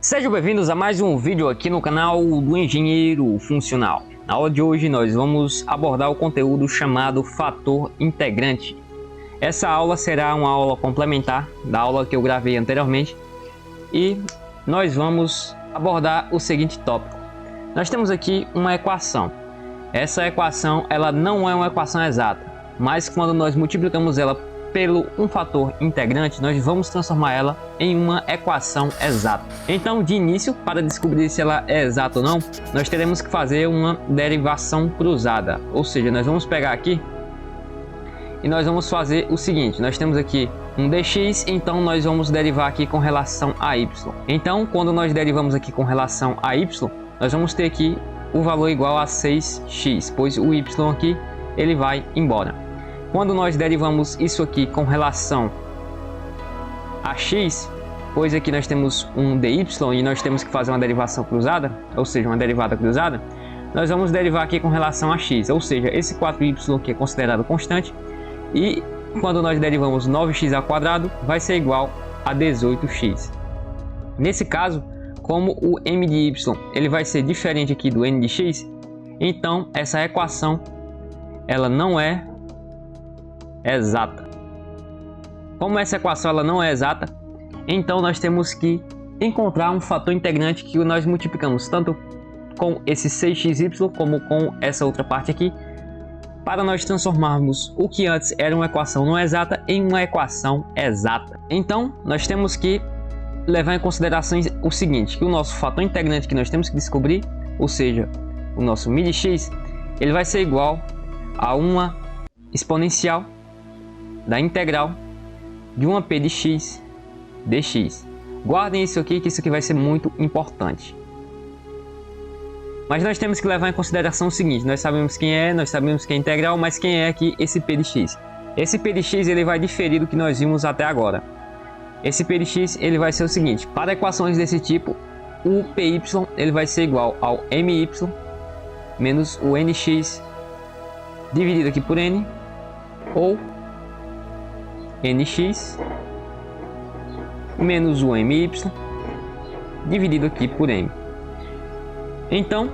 Sejam bem-vindos a mais um vídeo aqui no canal do Engenheiro Funcional. Na aula de hoje nós vamos abordar o conteúdo chamado fator integrante. Essa aula será uma aula complementar da aula que eu gravei anteriormente e nós vamos abordar o seguinte tópico. Nós temos aqui uma equação. Essa equação ela não é uma equação exata, mas quando nós multiplicamos ela pelo um fator integrante, nós vamos transformar ela em uma equação exata. Então, de início, para descobrir se ela é exata ou não, nós teremos que fazer uma derivação cruzada. Ou seja, nós vamos pegar aqui e nós vamos fazer o seguinte. Nós temos aqui um dx, então nós vamos derivar aqui com relação a y. Então, quando nós derivamos aqui com relação a y, nós vamos ter aqui o valor igual a 6x, pois o y aqui ele vai embora. Quando nós derivamos isso aqui com relação a x, pois aqui nós temos um dy e nós temos que fazer uma derivação cruzada, ou seja, uma derivada cruzada, nós vamos derivar aqui com relação a x, ou seja, esse 4y que é considerado constante, e quando nós derivamos 9x² vai ser igual a 18x. Nesse caso, como o m de y ele vai ser diferente aqui do n de x, então essa equação ela não é exata. Como essa equação ela não é exata, então nós temos que encontrar um fator integrante que nós multiplicamos tanto com esse 6xy como com essa outra parte aqui, para nós transformarmos o que antes era uma equação não exata em uma equação exata. Então nós temos que levar em consideração o seguinte, que o nosso fator integrante que nós temos que descobrir, ou seja, o nosso μ de x, ele vai ser igual a uma exponencial da integral de 1p de x dx. Guardem isso aqui, que isso aqui vai ser muito importante. Mas nós temos que levar em consideração o seguinte, nós sabemos que é integral, mas quem é aqui esse p de x? Esse p de x ele vai diferir do que nós vimos até agora. Esse p de x ele vai ser o seguinte, para equações desse tipo, o py ele vai ser igual ao my menos o nx dividido aqui por n, ou nx menos o my dividido aqui por m. Então,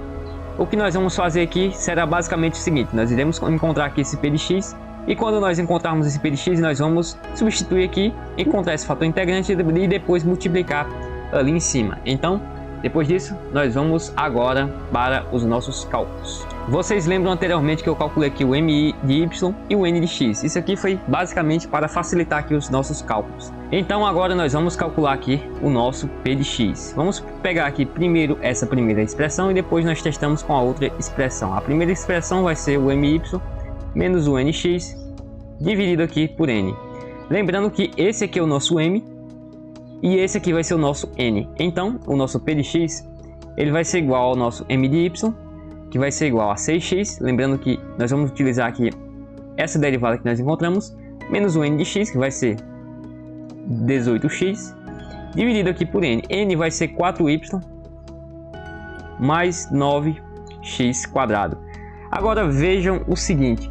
o que nós vamos fazer aqui será basicamente o seguinte, nós iremos encontrar aqui esse p de x, e quando nós encontrarmos esse p de x, nós vamos substituir aqui, encontrar esse fator integrante e depois multiplicar ali em cima. Então, depois disso, nós vamos agora para os nossos cálculos. Vocês lembram anteriormente que eu calculei aqui o mi de y e o n de x. Isso aqui foi basicamente para facilitar aqui os nossos cálculos. Então agora nós vamos calcular aqui o nosso p de x. Vamos pegar aqui primeiro essa primeira expressão e depois nós testamos com a outra expressão. A primeira expressão vai ser o my menos o nx dividido aqui por n. Lembrando que esse aqui é o nosso m e esse aqui vai ser o nosso n. Então o nosso p de x ele vai ser igual ao nosso m de y, que vai ser igual a 6x, lembrando que nós vamos utilizar aqui essa derivada que nós encontramos, menos o n de x, que vai ser 18x, dividido aqui por n. N vai ser 4y mais 9x². Agora vejam o seguinte,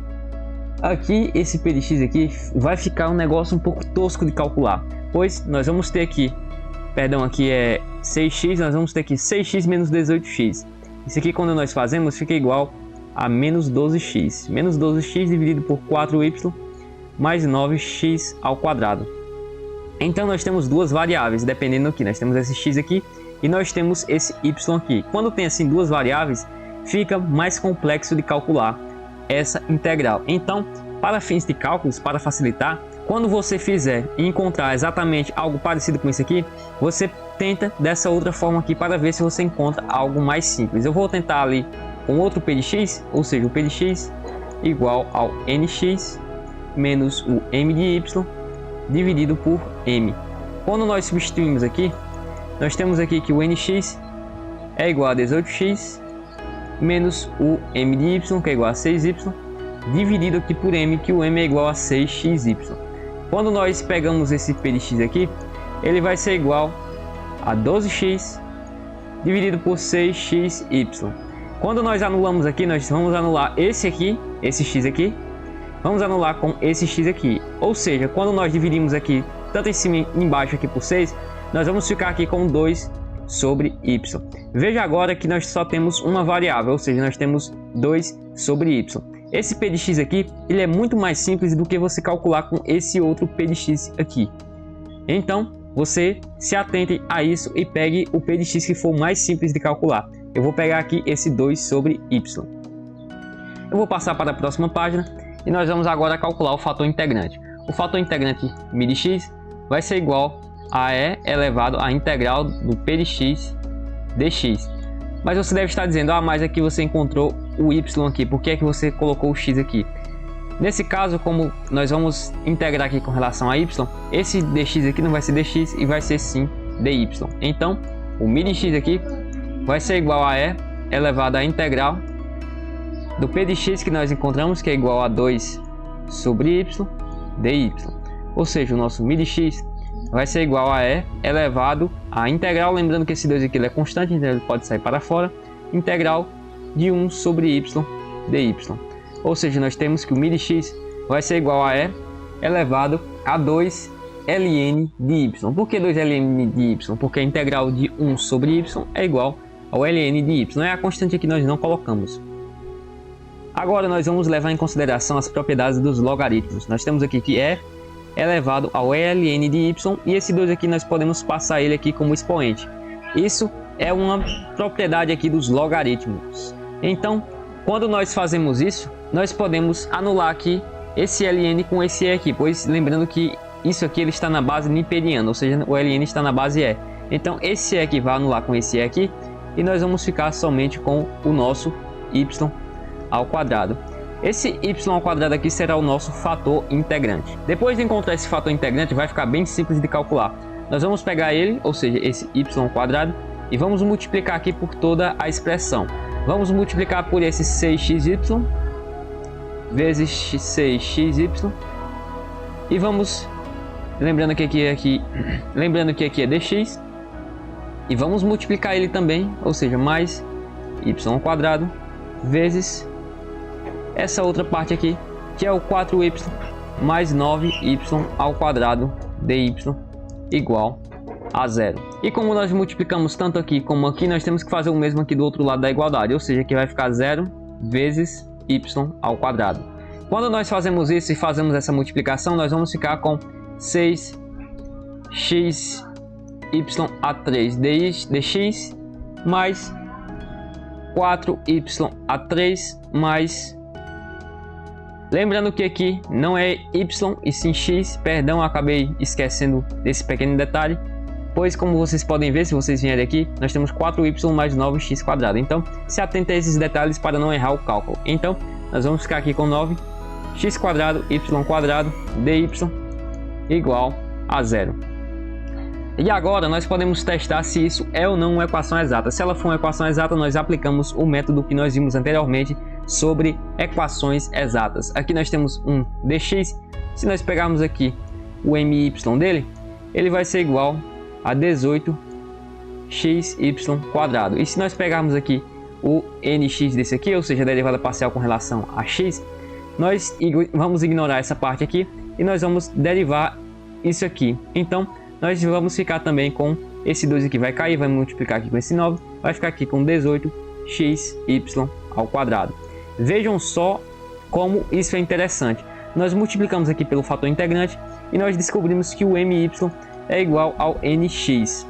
aqui esse p de x aqui vai ficar um negócio um pouco tosco de calcular, pois nós vamos ter aqui, aqui é 6x, nós vamos ter aqui 6x menos 18x. Isso aqui quando nós fazemos fica igual a menos 12x. Menos 12x dividido por 4y mais 9x². Então nós temos duas variáveis, dependendo aqui. Nós temos esse x aqui e nós temos esse y aqui. Quando tem assim duas variáveis, fica mais complexo de calcular essa integral. Então, para fins de cálculos, para facilitar, quando você fizer e encontrar exatamente algo parecido com isso aqui, você tenta dessa outra forma aqui para ver se você encontra algo mais simples. Eu vou tentar ali com outro p de x, ou seja, o p de x igual ao nx menos o m de y dividido por m. Quando nós substituímos aqui, nós temos aqui que o nx é igual a 18x menos o m de y, que é igual a 6y, dividido aqui por m, que o m é igual a 6xy. Quando nós pegamos esse p de x aqui, ele vai ser igual a 12x dividido por 6xy. Quando nós anulamos aqui, nós vamos anular esse aqui, esse x aqui, vamos anular com esse x aqui. Ou seja, quando nós dividimos aqui, tanto em cima e embaixo aqui por 6, nós vamos ficar aqui com 2 sobre y. Veja agora que nós só temos uma variável, ou seja, nós temos 2 sobre y. Esse p de x aqui, ele é muito mais simples do que você calcular com esse outro p de x aqui. Então, você se atente a isso e pegue o p de x que for mais simples de calcular. Eu vou pegar aqui esse 2 sobre y. Eu vou passar para a próxima página e nós vamos agora calcular o fator integrante. O fator integrante mi de x vai ser igual a e elevado à integral do p de x dx. Mas você deve estar dizendo, mas aqui você encontrou o y aqui, por que é que você colocou o x aqui? Nesse caso, como nós vamos integrar aqui com relação a y, esse dx aqui não vai ser dx e vai ser sim dy. Então, o mi de x aqui vai ser igual a e elevado à integral do p de x que nós encontramos, que é igual a 2 sobre y dy. Ou seja, o nosso mi de x vai ser igual a e elevado à integral, lembrando que esse 2 aqui é constante, então ele pode sair para fora, integral de 1 sobre y dy. Ou seja, nós temos que o mi de x vai ser igual a e elevado a 2 ln de y. Por que 2 ln de y? Porque a integral de 1 sobre y é igual ao ln de y. É a constante que nós não colocamos. Agora nós vamos levar em consideração as propriedades dos logaritmos. Nós temos aqui que é elevado ao ln de y e esse 2 aqui nós podemos passar ele aqui como expoente. Isso é uma propriedade aqui dos logaritmos. Então, quando nós fazemos isso, nós podemos anular aqui esse ln com esse e aqui, pois lembrando que isso aqui ele está na base niperiana, ou seja, o ln está na base e. Então, esse e aqui vai anular com esse e aqui e nós vamos ficar somente com o nosso y ao quadrado. Esse y ao quadrado aqui será o nosso fator integrante. Depois de encontrar esse fator integrante, vai ficar bem simples de calcular. Nós vamos pegar ele, ou seja, esse y ao quadrado, e vamos multiplicar aqui por toda a expressão. Vamos multiplicar por esse 6xy vezes 6xy e vamos, lembrando que aqui é dx, e vamos multiplicar ele também, ou seja, mais y ao quadrado vezes essa outra parte aqui, que é o 4y mais 9y ao quadrado dy igual a 0. E como nós multiplicamos tanto aqui como aqui, nós temos que fazer o mesmo aqui do outro lado da igualdade, ou seja, que vai ficar 0 vezes y ao quadrado. Quando nós fazemos isso e fazemos essa multiplicação, nós vamos ficar com 6xy a 3 dx mais 4y a 3 mais... Lembrando que aqui não é y e sim x, perdão, acabei esquecendo desse pequeno detalhe, pois como vocês podem ver, se vocês vierem aqui, nós temos 4y mais 9x quadrado. Então, se atente a esses detalhes para não errar o cálculo. Então, nós vamos ficar aqui com 9x quadrado, y quadrado, dy igual a 0. E agora nós podemos testar se isso é ou não uma equação exata. Se ela for uma equação exata, nós aplicamos o método que nós vimos anteriormente sobre equações exatas. Aqui nós temos um dx. Se nós pegarmos aqui o my dele, ele vai ser igual a 18xy quadrado. E se nós pegarmos aqui o nx desse aqui, ou seja, a derivada parcial com relação a x, nós vamos ignorar essa parte aqui e nós vamos derivar isso aqui. Então, nós vamos ficar também com esse 2 aqui, vai cair, vai multiplicar aqui com esse 9, vai ficar aqui com 18xy ao quadrado. Vejam só como isso é interessante. Nós multiplicamos aqui pelo fator integrante e nós descobrimos que o my é igual ao nx.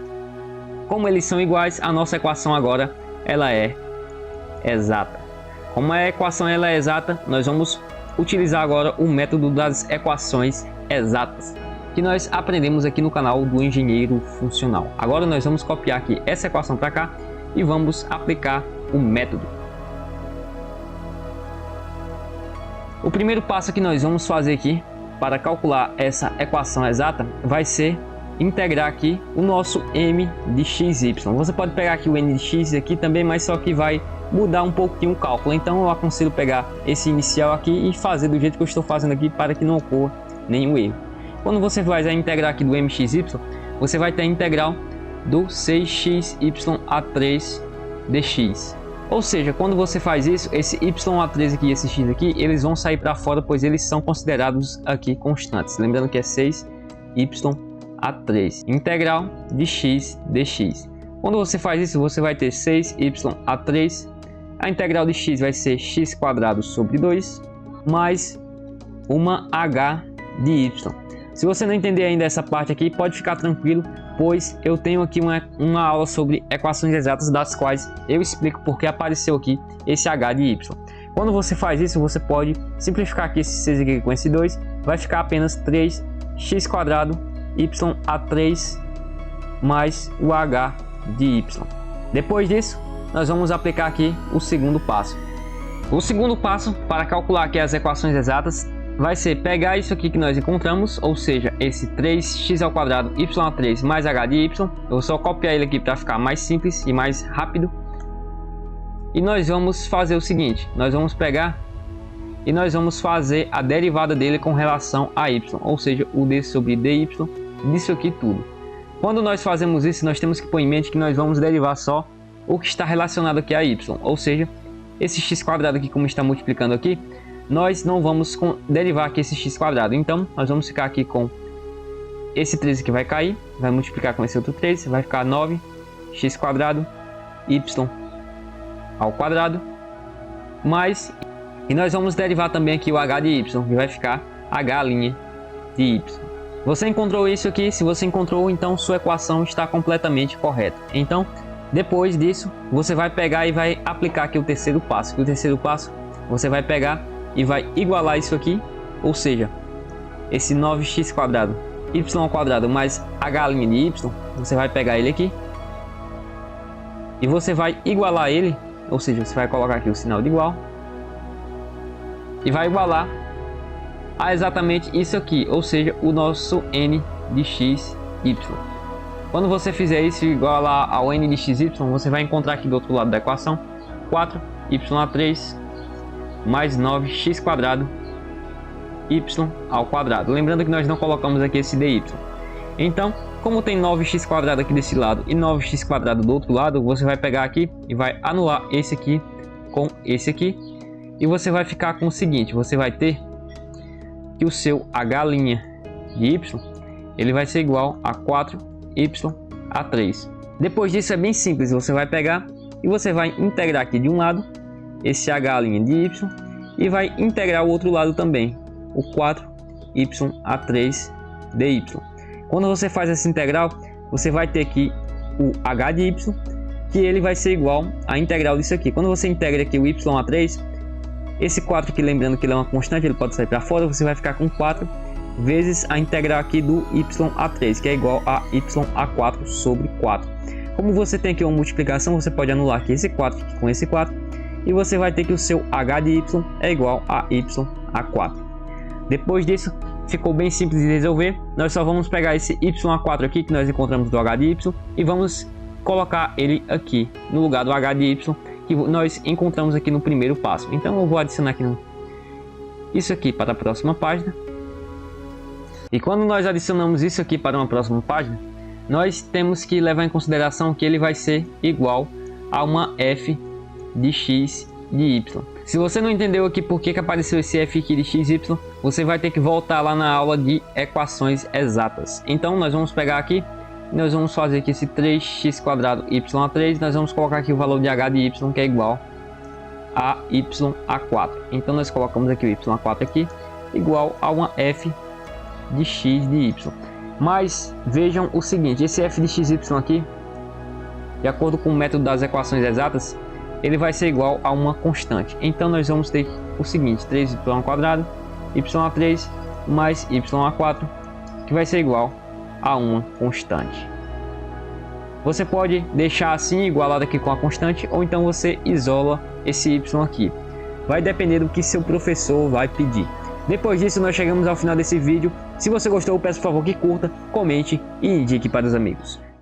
Como eles são iguais, a nossa equação agora ela é exata. Como a equação ela é exata, nós vamos utilizar agora o método das equações exatas, que nós aprendemos aqui no canal do Engenheiro Funcional. Agora nós vamos copiar aqui essa equação para cá e vamos aplicar o método. O primeiro passo que nós vamos fazer aqui para calcular essa equação exata vai ser integrar aqui o nosso m de xy. Você pode pegar aqui o n de x aqui também, mas só que vai mudar um pouquinho o cálculo. Então eu aconselho pegar esse inicial aqui e fazer do jeito que eu estou fazendo aqui para que não ocorra nenhum erro. Quando você vai integrar aqui do mxy, você vai ter a integral do 6xy a 3 dx. Ou seja, quando você faz isso, esse y a 3 aqui e esse x aqui, eles vão sair para fora, pois eles são considerados aqui constantes. Lembrando que é 6y a 3, integral de x dx. Quando você faz isso, você vai ter 6y/3. A integral de x vai ser x² sobre 2 mais uma h de y. Se você não entender ainda essa parte aqui, pode ficar tranquilo, pois eu tenho aqui uma aula sobre equações exatas, das quais eu explico porque apareceu aqui esse h de y. Quando você faz isso, você pode simplificar aqui esse 6 aqui com esse 2, vai ficar apenas 3x² y/3 mais o h de y. Depois disso, nós vamos aplicar aqui o segundo passo. O segundo passo para calcular aqui as equações exatas vai ser pegar isso aqui que nós encontramos, ou seja, esse 3x² y/3 mais h de y. Eu vou só copiar ele aqui para ficar mais simples e mais rápido. E nós vamos fazer o seguinte, nós vamos pegar e nós vamos fazer a derivada dele com relação a y, ou seja, o d sobre dy disso aqui tudo. Quando nós fazemos isso, nós temos que pôr em mente que nós vamos derivar só o que está relacionado aqui a y, ou seja, esse x² aqui, como está multiplicando aqui, nós não vamos derivar aqui esse x². Então, nós vamos ficar aqui com esse 3 que vai cair, vai multiplicar com esse outro 3, vai ficar 9x² y ao quadrado, mais, e nós vamos derivar também aqui o h de y, que vai ficar h' de y. Você encontrou isso aqui? Se você encontrou, então sua equação está completamente correta. Então, depois disso, você vai pegar e vai aplicar aqui o terceiro passo. O terceiro passo, você vai pegar e vai igualar isso aqui, ou seja, esse 9x² y² mais h' de y, você vai pegar ele aqui e você vai igualar ele, ou seja, você vai colocar aqui o sinal de igual e vai igualar a exatamente isso aqui, ou seja, o nosso n de x, y. Quando você fizer isso igualar ao n de x, y, você vai encontrar aqui do outro lado da equação 4y/3 mais 9x² y ao quadrado. Lembrando que nós não colocamos aqui esse dy. Então, como tem 9x² aqui desse lado e 9x² do outro lado, você vai pegar aqui e vai anular esse aqui com esse aqui. E você vai ficar com o seguinte, você vai ter que o seu h' de y, ele vai ser igual a 4y/3. Depois disso é bem simples, você vai pegar e você vai integrar aqui de um lado esse h' de y e vai integrar o outro lado também, o 4y/3 dy. Quando você faz essa integral, você vai ter aqui o h de y, que ele vai ser igual à integral disso aqui. Quando você integra aqui o y/3, esse 4 aqui, lembrando que ele é uma constante, ele pode sair para fora, você vai ficar com 4 vezes a integral aqui do y/3, que é igual a y/4 sobre 4. Como você tem aqui uma multiplicação, você pode anular aqui esse 4 aqui com esse 4, e você vai ter que o seu h de y é igual a y/4. Depois disso, ficou bem simples de resolver. Nós só vamos pegar esse y/4 aqui que nós encontramos do h de y e vamos colocar ele aqui no lugar do h de y que nós encontramos aqui no primeiro passo. Então eu vou adicionar aqui isso aqui para a próxima página. E quando nós adicionamos isso aqui para uma próxima página, nós temos que levar em consideração que ele vai ser igual a uma f de x de y. Se você não entendeu aqui por que apareceu esse f aqui de x, y, você vai ter que voltar lá na aula de equações exatas. Então nós vamos pegar aqui, nós vamos fazer aqui esse 3x² y/3, nós vamos colocar aqui o valor de h de y, que é igual a y/4. Então nós colocamos aqui o y/4 aqui, igual a uma f de x de y. Mas vejam o seguinte, esse f de x, y aqui, de acordo com o método das equações exatas, ele vai ser igual a uma constante. Então nós vamos ter o seguinte, 3y² y/3 mais y/4, que vai ser igual a uma constante. Você pode deixar assim igualado aqui com a constante, ou então você isola esse y aqui. Vai depender do que seu professor vai pedir. Depois disso, nós chegamos ao final desse vídeo. Se você gostou, peço por favor que curta, comente e indique para os amigos.